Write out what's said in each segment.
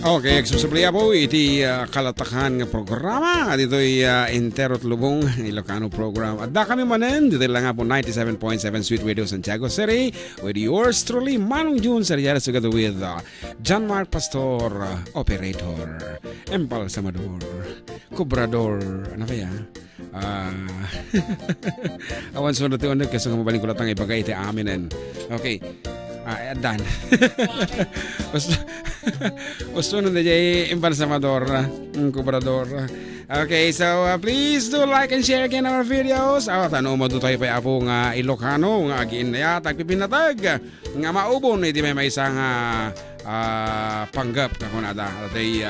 Okay, agsusuplaya po iti kalatakan nga programa. Dito'y Enterot Lubong, Ilocano program. At da kami manen, dito lang nga po 97.7 Sweet Radio Santiago City with yours truly, Manong June Seriares together with John Mark Pastor, Operator, Embalsamador, Cobrador, ano kaya? Awan sunod ito unig kasi mabaling ko latang ibagay iti aminen. Okay. Dan. Gusto nung DJ Embalsamador, Cobrador. Okay, so please do like and share again our videos. Tanong mo doon tayo pa po nga Ilocano, nga agin na yatag pipinatag. Nga maubon, hindi may isang panggap na kunada. At ay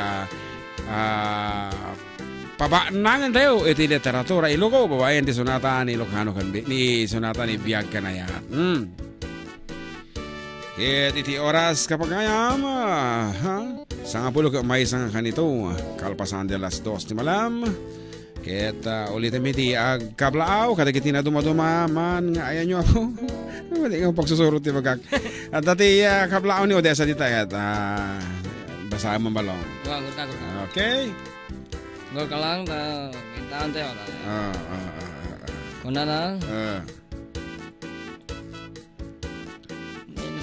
pabaanangan tayo iti literatura Iloco. Babayan di sonata ni Ilocano ni sonata ni Biag Kanayat. Iti oras kapag ayam, Sanga pulo ka may isang kanito, kalpasan de las 2 ni malam. Ket ulitin miti agkablaaw, kadagiti na dumaduma man nga ayan nyo ako. Mali nga pagsusurot ti magag. At dati kablaaw ni Odessa dita at basahan mo balong. Okay. Gol ka lang, kintaan tayo. Kuna na.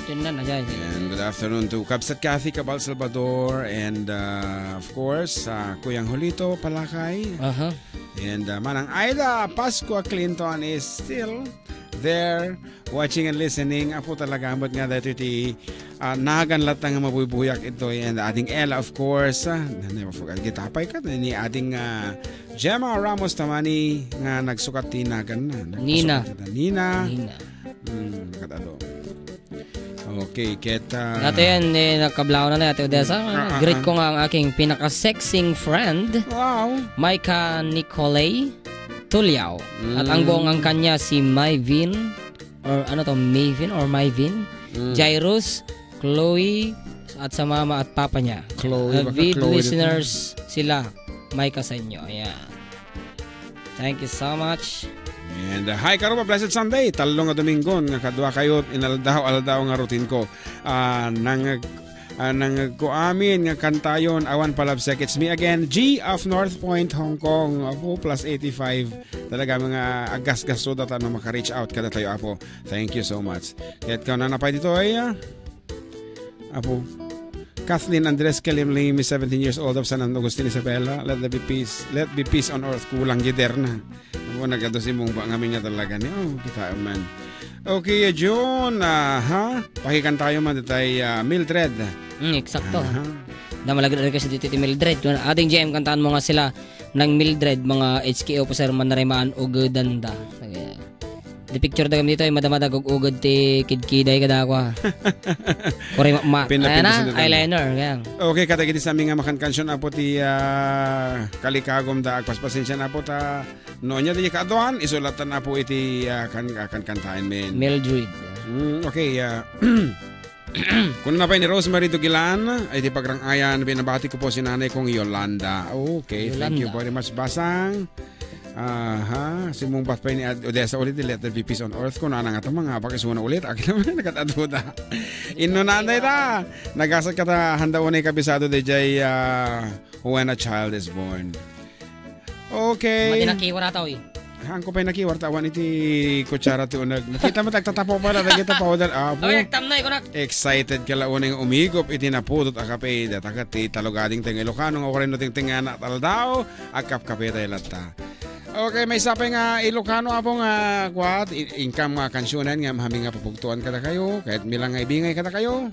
And good afternoon to Kabsat Kathy Cabal Salvador and of course Kuyang Julito Palakay. And Manang Aida Pascua Clinton is still there watching and listening. Apo talaga amot nga dito iti naganlat nga mabubuyak ito. And ating Ella of course, never forget gitapay ka ni ating Gemma Ramos Tamani nga nagsukat tinagan na. Nina. Katalo. Okay, kita. Ate yan, nakablaw na Ate Odessa. Greet ko nga ang aking pinaka-sexing friend. Wow. Maika Nicolay Tuliao. At ang buong ang kanya si Myvin, or ano to, Myvin, Jairus, Chloe, at sa mama at papa niya. Avid listeners sila. Maika sa inyo. Ayan. Thank you so much. And hi karon pa blessed Sunday, talo nga Domingon nga kadwa kayo inaldaw nga routine ko. Nang kuamin nga kantayon awan palabsek. It's me again, G of North Point, Hong Kong. Apo plus 85. Talaga mga agas-gaso data na maka-reach out kada tayo apo. Thank you so much. Ket ka na napay dito ay apo Kathleen Andres Kalimling, 17 years old of San Agustin, Isabela. Let there be peace. Let be peace on earth. Kulang gider na. Ako nagadosin mong ngamin nga talaga niya. Kita man. Okay, June. Pakikan tayo man ditay Mildred. Eksakto. Namalagad kasi dito ti Mildred. Ating GM kantaan mo nga sila ng Mildred, mga HK officer man na remaan o gudanda. Di picture da kami dito ay madamadagog ugod ti kidkiday kada ako. Kore eyeliner kaya. Okay, katagiti sa aming makan kansyon apo ti kalikagom da agpaspasensya na po ta nonya di kaadwan isulatan na po iti kan kantahin men. Mildred. Okay, kung na pa ni Rosemary Dugilan ay di pagrangayan binabati ko po si nanay kong Yolanda. Okay, thank you very much Basang. Si mong batpay ni Odessa ulit let there be peace on earth ko na nga ito mga pakisuna ulit akin naman nakataduda ino nanday ta nagasat ka ta handa unay kabisado de jay when a child is born. Okay matinakiwa na tao hang ko pa'y nakiwartawan iti kutsara ti unag nakita mo tagtatapo pala nagita pa udal excited ka la unang umigop iti napudot akapay datakat ti talugading ting Ilocano nga orin no ting tingana taldaw akap kapitay latta. Okay, may sapay nga Ilocano apong income nga kansyonan nga mahaming nga pupugtuan kada kayo kahit milang nga ibingay kada kayo.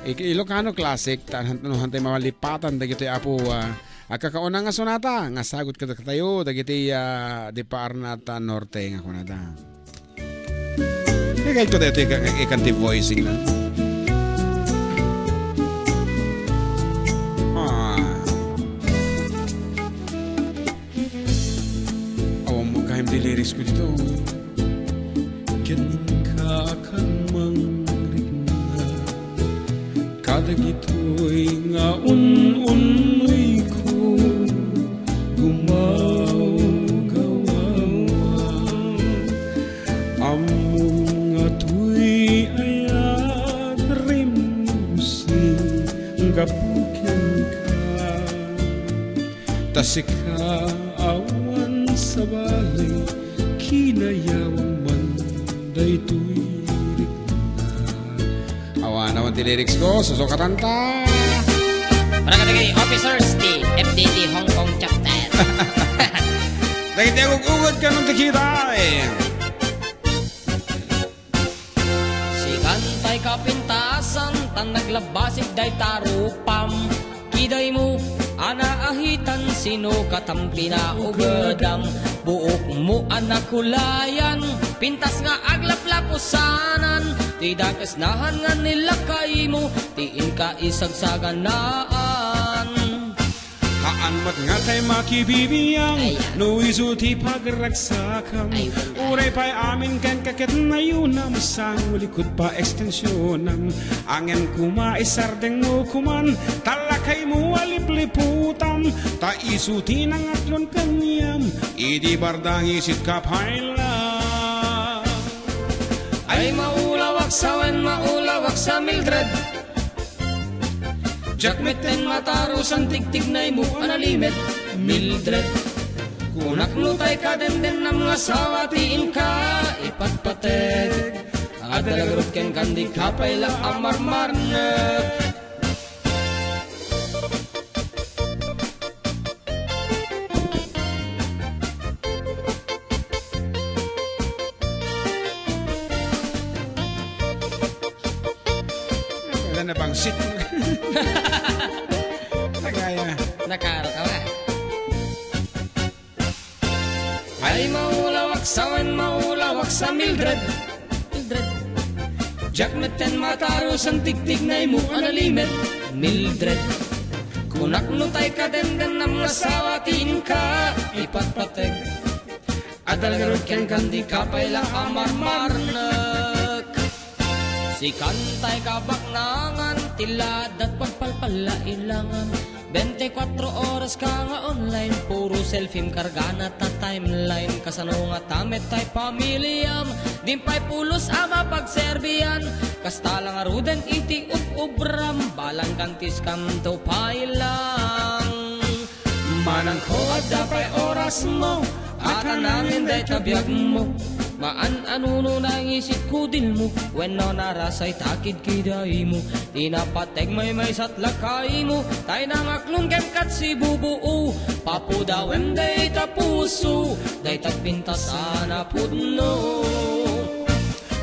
Ilocano classic tanuhan tayo mamalipatan dagito apo kakauna nga sonata nga sagot kada tayo dagiti di Parnata Norte nga kunada. Kaya ito dito ikanti voicing na. Lyrics ko dito. Kaning kakanmang rigna kadagitoy nga un-unoy ko gumaw-gawawa among nga tuy ayat rimsing gapukin Nasikaawan sa balay, kinayawang man daytoy rigna. Awa naman ti lyrics ko, susukatan ta. Para kategori officers di FDD Hong Kong chapter. Dahil di ugugod ka nung tikita eh. Kantay kapintasan tan naglabasig day tarupam kiday mo anaahitan sino katampi na ugadam buok mo anakulayan pintas nga aglaplapusanan ti dakasnahan nga nilakay mo tiin ka isagsaganaan. Haan mat nga tay makibibiyang no isulti pagragsakam uray pa'y amin kan kakit na yun nam sang ulikod pa ekstensyonan angin kumaisardeng mo kuman talakay mo alipliputam ta isuti ng atlon kanyam idi bardang isit kapayla Ay maulawak sa Mildred Jakmeten matarusan tigtig na mo analimet Mildred kunak lutay ka den ng mga sawatiin ka ipatpateg adalagrot ken kandi kapay la amarmarnet. wala na bang sit tagaya Nakara ka ba? Ay maulawak sa Mildred Jakmeten matarusan tigtig na mo analimet Mildred kunak lutay ka den ng mga sawatin ka ipatpateg adalagrot ken kandi kapay la amarmarnek. Si kantay kabaknangan tilad at pagpalpala ilangan 24 oras ka nga online puro selfie kargana ta timeline kasano nga tamet tay pamilyam dimpay pulos ama pagserbian kasta lang aruden iti ubram balang kantis kam to pailang manang ko at dapay oras mo at namin day tabiyag mo maan-anuno nang isip ko din mo when no narasay takid kiday mo tinapateg may satlakay mo tay nangaklong kem kat si bubuo papudawem day tapuso day tagpintas sana pudno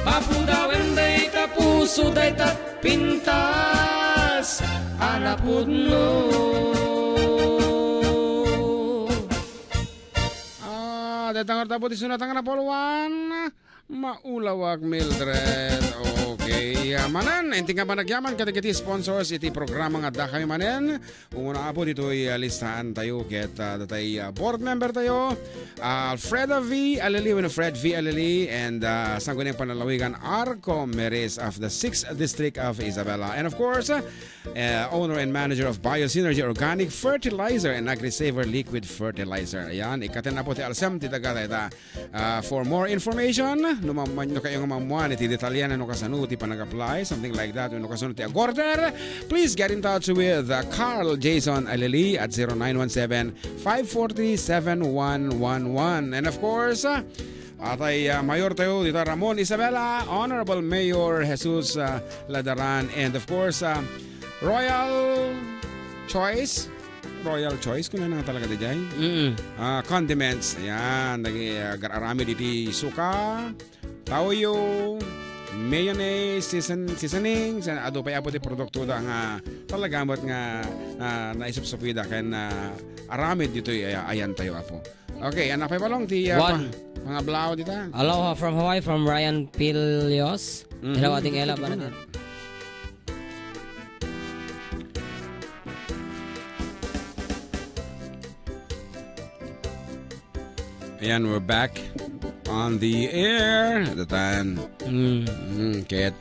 papudawem day tapuso day tagpintas ana pudno. Datang tapo di sunatang na poluan maulawak Mildred. Okay, manan enting ka managyaman katigiti sponsors iti programa nga da kami manen umuna po dito listahan tayo ket datay board member tayo Alfredo V. Alili when Fred V. Alili and sangguneng panalawigan Arco Meres of the 6th District of Isabela and of course owner and manager of Biosynergy Organic Fertilizer and AgriSaver Liquid Fertilizer. Ayan, ikatin na po ti Alsam ti dagatay for more information no kayong mamuan iti detalyan no kasano ti panag-apply something like that no kasano ti agorder please get in touch with Carl Jason Alili at 0917-543-7111 and of course atay mayor tayo dito Ramon Isabela, Honorable Mayor Jesus Ladaran and of course Royal Choice kung ano nga talaga di jay condiments ayan nag-arami diti suka tauyo mayonnaise seasoning ado pa apo ti produkto da nga talagamot nga naisupsupida ken aramid dito ayan tayo apo. Okay, anak pa balong ti mga blaw dita. Aloha from Hawaii from Ryan Pilios. Hello ating Ella para na. Ayan, we're back on the air. At the time, kahit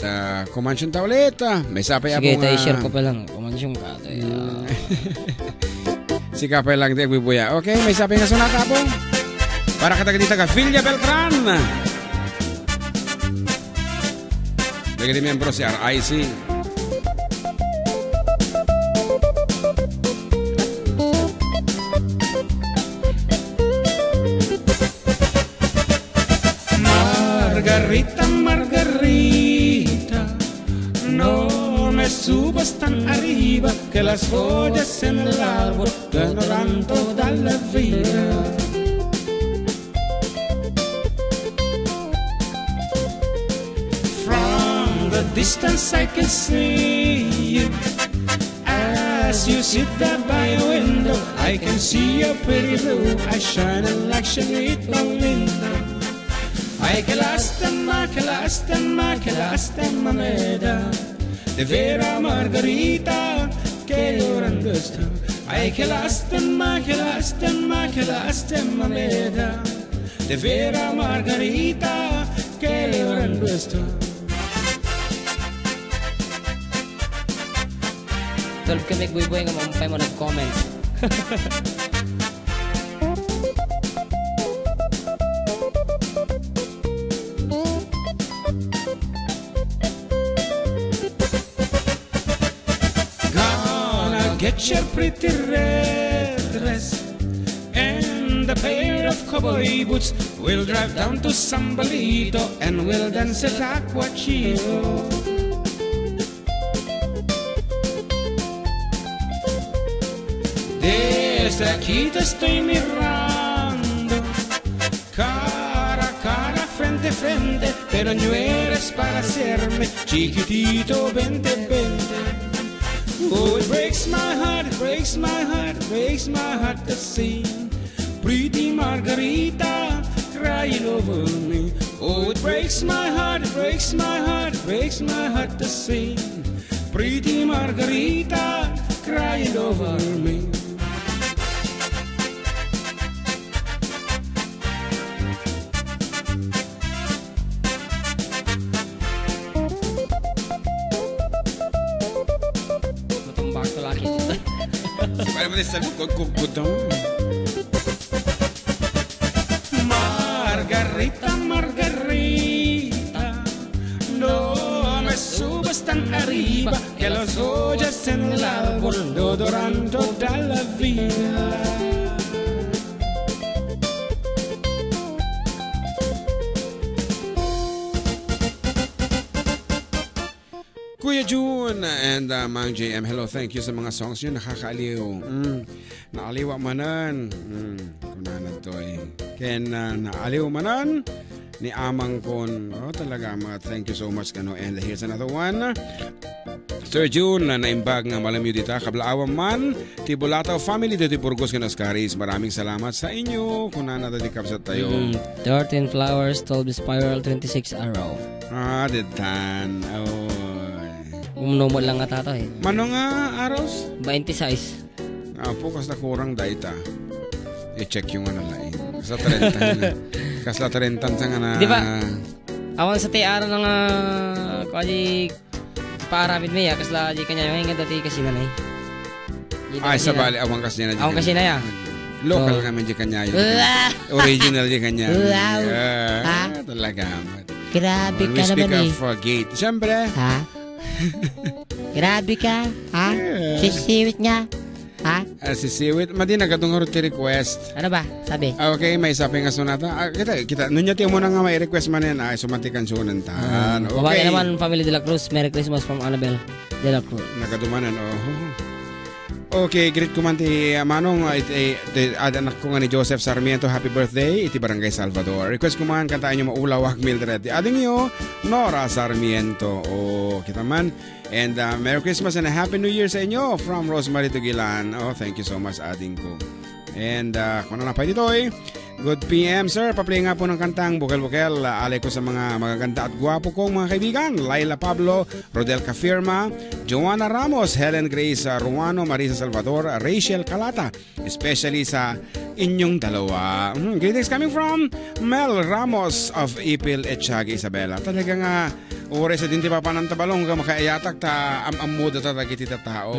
kumansyon ta ulit. May sapay sige, ako tayo share ko pa lang. Kumansyon ka. Si kapay lang tayo bubuya. Okay, may sapay nga sunata po. Para katagadita ka, Villa Beltran. Lagi miyembro si RIC. subas tan arriba que las joyas en el árbol durarán toda la vida. From the distance I can see you. As you sit there by your window, I can see your pretty blue eyes shining like Shanita Linda. Ay, que lástima, mameda, de ver a Margarita que llorando está. Ay, que lástima, mameda, de ver a Margarita que llorando está. Tulog kami buhay-buhay nga mamumpay mo nag-comment. Gonna get your pretty red dress and a pair of cowboy boots. We'll drive down to Sambalito and we'll dance at Aqua Chico. Desde aquí te estoy mirando, cara a cara, frente a frente, pero no eres para hacerme chiquitito, vente, vente. Oh, it breaks my heart, it breaks my heart, it breaks my heart to see pretty Margarita crying over me. Oh, it breaks my heart, it breaks my heart, it breaks my heart to see pretty Margarita crying over me. Matumbak to laki. Para mo sa kukudong. Margarita, Margarita, no me subas tan arriba que las joyas en el árbol no duran toda la vida. Kuya June and Mang JM, hello, thank you sa mga songs nyo, nakakaaliw. Naaliwa manan. Kunanan to eh. Ken naaliw manan ni Amang Kon. Oh, talaga mga thank you so much kano. And here's another one. Sir June, naimbag nga malamyo dita, kablaawang man, Tibulataw family dito Burgos Kanaskaris. Maraming salamat sa inyo. Kunana dadikap sa tayo. 13 flowers, 12 spiral, 26 arrow. Ditan. Oh. Umnomod lang nga tato eh. Mano nga aros? 26. Focus na kurang data. I-check yung ano lain. Kasla 30. Kasla 30 sa nga na... Di ba? Awan sa tiara ng kali paarapid mo ya. Kasla di kanya yung hingga dati kasi nanay. Ay, sa bali. Awan kasi na. Awan kasi na ya. Local naman di kanya yun. Original di kanya. Talaga. Grabe When ka we naman eh. speak of gate. Siyempre. Ha? Grabe ka, ha? Sisiwit nga, ha? Si Siwit, madi nagatungurot ti request. Ano ba? Sabi? Okay, may sabi nga sunata. Kita, nunyati mo na nga may request man yan. Ay, sumatikan sunantan. Okay. Babagi naman, Family de la Cruz. Merry Christmas from Annabelle de la Cruz. Nagadumanan, Okay, greet ko man ti Manong, anak ko nga ni Joseph Sarmiento, happy birthday, iti Barangay Salvador. Request ko man, kantaan nyo Maulawak Mildred. Ading nyo, Nora Sarmiento. Kita man. And Merry Christmas and a Happy New Year sa inyo from Rosemary Tugilan. Thank you so much, ading ko. And kung na pa dito good PM sir, paplay nga po ng kantang Bukel-Bukel. Alay ko sa mga magaganda at gwapo kong mga kaibigan, Laila Pablo, Rodel Cafirma, Joanna Ramos, Helen Grace Ruano, Marisa Salvador, Rachel Calata, especially sa inyong dalawa. Greetings coming from Mel Ramos of Ipil Etchagi, Isabela. Talaga nga ore sa dinti pa panantabalong ka makaiyatak ta amuda ta dagiti ta tao.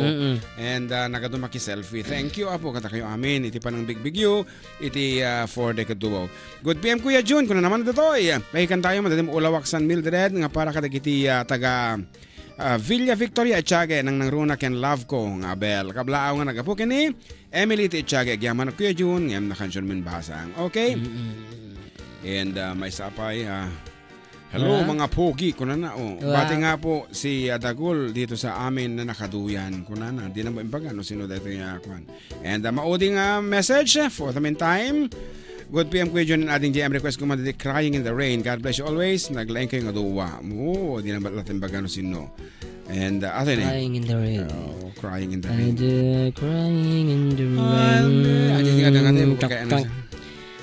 And nagadumaki selfie. Thank you apo kata kayo amin. Iti pa ng big you. Iti for the kadubaw. Good PM Kuya June. Kung na naman ito pahikan tayo madalim ulawak San Mildred nga para kadagiti taga Villa Victoria Etchage nang nangruna ken love ko nga Abel. Kablaaw nga nagapo kini Emily ti Etchage agyaman Kuya June ngem na kansyon min bahasang. Okay? And may sapay Hello Ah. mga pogi, kunana o. Wow. Bati nga po si Adagol dito sa amin na nakaduyan. Kunana, di na mo imbaga no sino dito yung kwan. And mauding message for the meantime. Good PM Kuya John and adding JM request ko man Crying in the Rain. God bless you always. Naglaing kayo nga duwa. Oo, di na ba natin baga no sino. And atin eh. Crying in the rain. Oh, Crying in the And Rain. crying in the rain.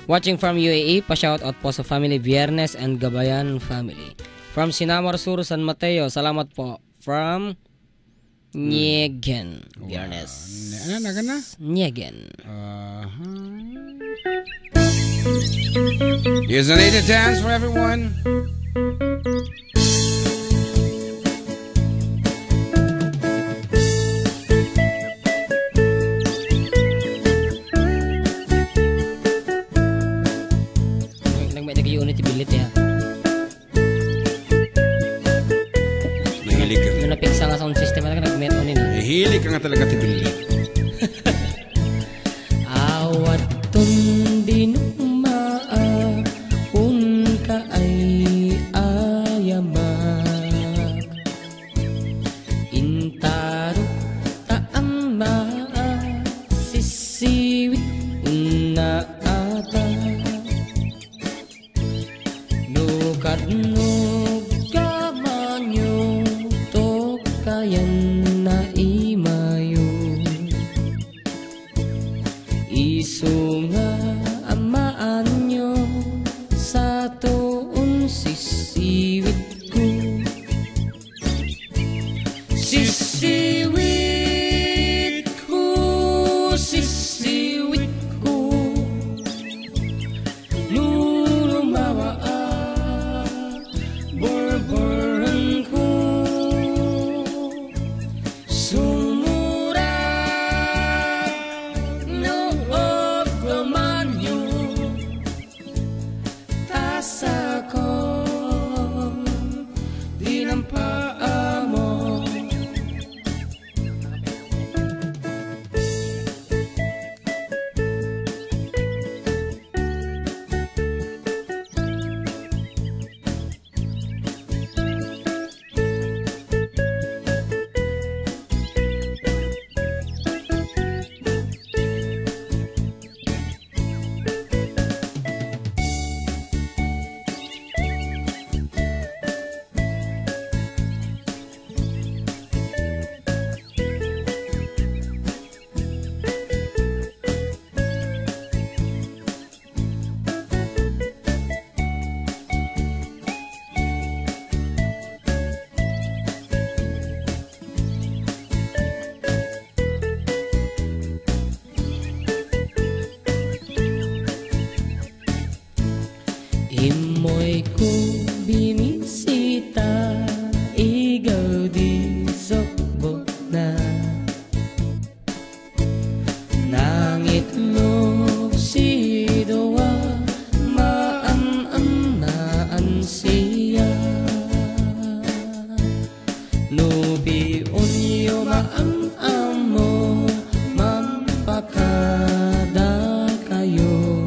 Watching from UAE, pa-shoutout po sa family Viernes and Gabayan family. From Sinamar Sur, San Mateo, salamat po. From Niegen, Viernes. Ano na ka na? Niegen. Here's a native dance for everyone. Nagmay na kayo unit ibilit ya. Mahilig ka. Yung napiksa nga sound system, ano ka nag-met unin. Mahilig ka nga talaga tibilit. Awat tundin maa un ka ay ayama intaro taang maa sisiwit una ata nukat gamanyo to kayan na imayo iso nga amaan nyo sa tuon sisiwit ko sisiwit ko sisiwit ko lulumawa borboran ko sumura noob gamanyo tasa ko di ng paa mo imoy ko binisita igaw di sokbo na nangitlog si dowa maan-anaan siya nubi unyo maam-amo mampakada kayo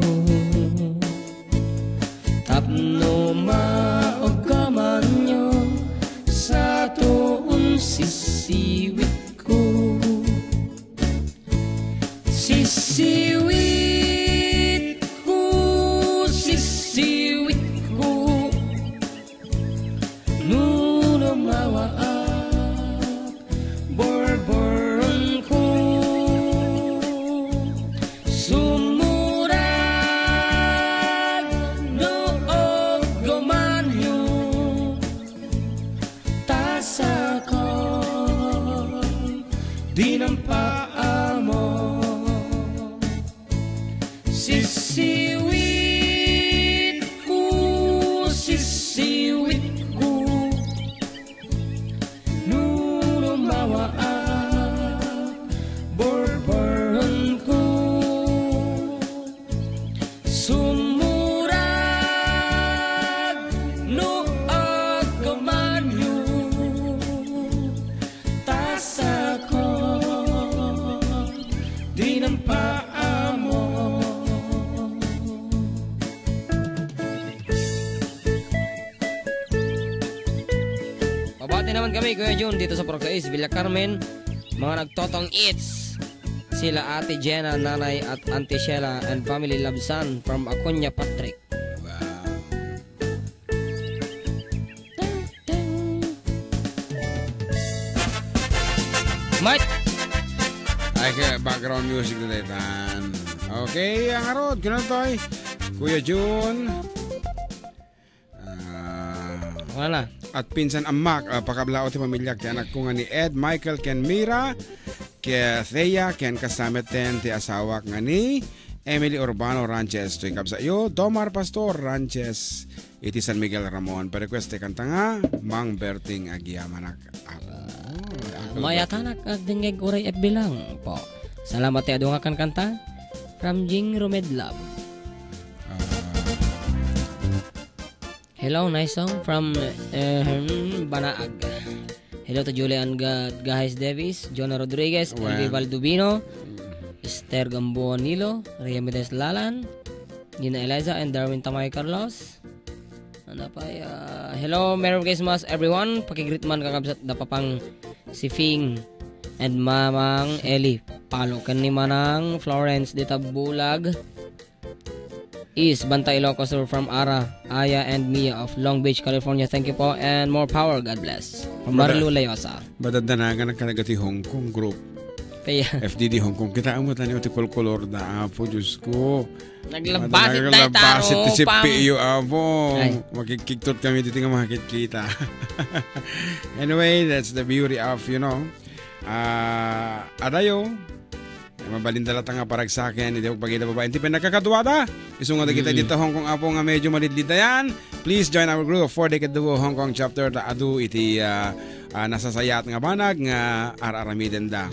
tapno maogamanyo sa tuon sisiwit ko sisiwit ko sisiwit ko lulumawa borboron ko sumurag noob gamanyo tasa ko di ng paa mo sisiwit ko sisiwit ko lulumawa borboron ko sumurag noob gamanyo tasa ko di ng paa mo Pati naman kami, Kuya Jun, dito sa Procais, Villa Carmen. Mga nagtotong eats. Sila Ate Jenna, Nanay at Auntie Sheila and family Labsan from Acuña, Patrick. Wow. Mike! Ay, background music na daytan. Okay, ang arod. Kailan to ay? Kuya Jun. Wala na. At pinsan amak, pakablao ti pamilya ti anak ko nga ni Ed, Michael, ken Mira, ke Thea, ken kasamet ten ti asawak nga ni Emily Urbano Ranches. Tuy kabsa iyo, Domar Pastor Ranches, iti San Miguel Ramon. Pa-request ti kanta nga, Mang Berting Agiamanak. Mayatanak at dingeg uray FB lang po. Salamat ti adunga kan kanta from Jing Rumedlab. Hello, nice song from Banaag. Hello to Julian Gahes Davis, Jonah Rodriguez, Elvi Valdubino, Esther Gamboa Nilo, Ria Medes Lalan, Nina Eliza, and Darwin Tamay Carlos. Ano pa? Hello, Merry Christmas everyone. Pakigreet man kakabsat dapapang si Fing and Mamang Eli. Palo kan ni Manang Florence Dita Bulag. Is Bantay Ilocos Sur from Ara, Aya and Mia of Long Beach, California. Thank you po and more power. God bless. From Marilu Layosa. Badadanagan ang kanagati Hong Kong group. Kaya FDD Hong Kong. Kita mo tayo ti kolkolor na apo. Diyos ko. naglabasit na Naglabasit ti si pam. Piyo apo. Ay. Makikiktot kami dito nga makikita. Anyway, that's the beauty of, adayo. Mabalindala ta nga parag sa akin, hindi ako pagkita babae. Hindi pa nakakatuwada. Isunga kita dito Hong Kong apo nga medyo malidlid na yan. Please join our group for Decade Duo Hong Kong chapter ta adu iti nasasayat nga banag nga araramiden da.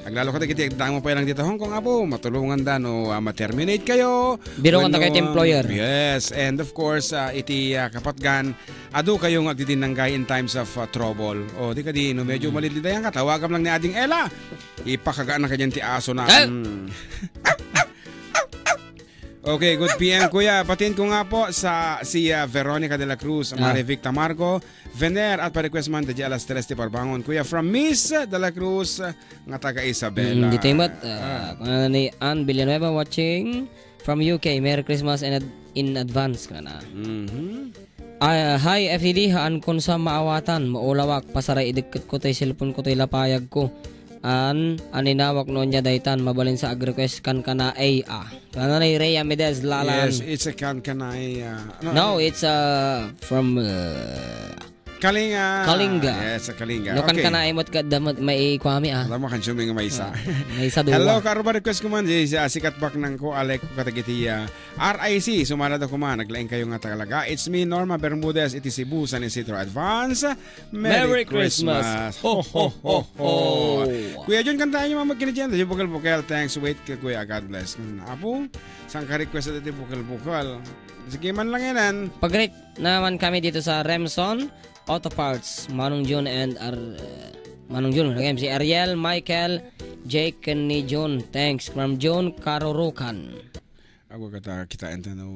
Aglalo ka kita mo pa lang dito Hong Kong apo, matulungan da no ma-terminate kayo. Biro ka kayo employer. Yes, and of course iti kapatgan adu kayo nga agdidinanggay in times of trouble. O di ka di no medyo malidlid na yan ka, tawagam lang ni Ading Ella. Ipakagaan na kanyan ti aso na. Okay, good PM kuya. Patin ko nga po sa si Veronica de la Cruz, Marivic Tamargo, Vener at pa-request man di alas 3 ti parbangon. Kuya from Miss de la Cruz nga taga Isabela. Di tayo ni Ann Villanueva watching from UK. Merry Christmas in advance ka na. Hi FDD, haan kon sa maawatan, maulawak, pasaray idikit ko tayo cellphone ko tayo lapayag ko. Aninawak noon niya daytan mabalin sa ag-request kan kana ay Kana na Rhea Medez Lalan. Yes, it's a kanay. No, it's from Kalinga. Kalinga. Yes, sa Kalinga. No kan Okay. kana imot ka may kwami Alam mo kan suming nga may isa. May isa duwa. Hello, karo ba request ko man si sikat bak nang ko alek ko katagiti RIC sumalad ako man naglaing kayo nga talaga. It's me Norma Bermudez iti Cebu San Isidro Advance. Merry Christmas. Ho ho ho ho. Kuya John kantahan niyo mga magkinidyan. Di bukal-bukal. Thanks. Wait ka kuya. God bless. Apo, saan ka request at iti bukal-bukal? Sige man lang yan. Pag-rate naman kami dito sa Remson Auto Parts, Manong Jun and Manong Jun, si Ariel, Michael, Jake, ni John. Thanks from John Karurukan. Ako kata kita enta no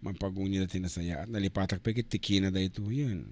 magpagunyi na tinasaya at nalipatak pa kit tikina da ito yan.